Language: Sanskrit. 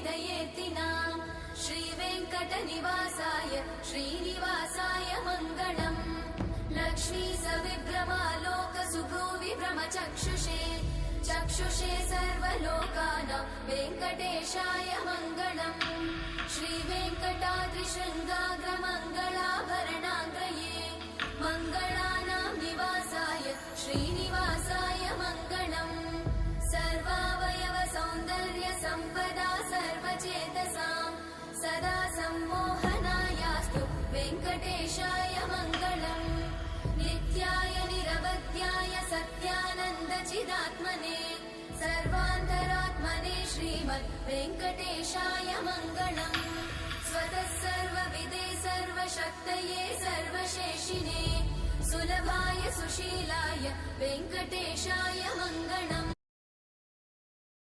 विदयेतिना श्रीवेङ्कटनिवासाय श्रीनिवासाय मङ्गलम् लक्ष्मी सविभ्रमालोकसुभ्रूविभ्रमचक्षुषे चक्षुषे सर्वलोकानां वेङ्कटेशाय मङ्गलम् श्रीवेङ्कटाद्रिशृङ्गाग्रमङ्गलाभरणाङ्गये मङ्गलानां निवासाय श्रीनिवासाय मङ्गलम् सर्वावयव सौन्दर्य सम्पदा सर्वचेतसां सदा सम्मोहनायास्तु वेङ्कटेशाय मङ्गलम् नित्याय निरवध्याय सत्यानन्दचिदात्मने सर्वान्तरात्मने श्रीमद् वेङ्कटेशाय मङ्गलम् स्वतः सर्वविदे सर्वशक्तये सर्वशेषिने सुलभाय सुशीलाय वेङ्कटेशाय मङ्गलम्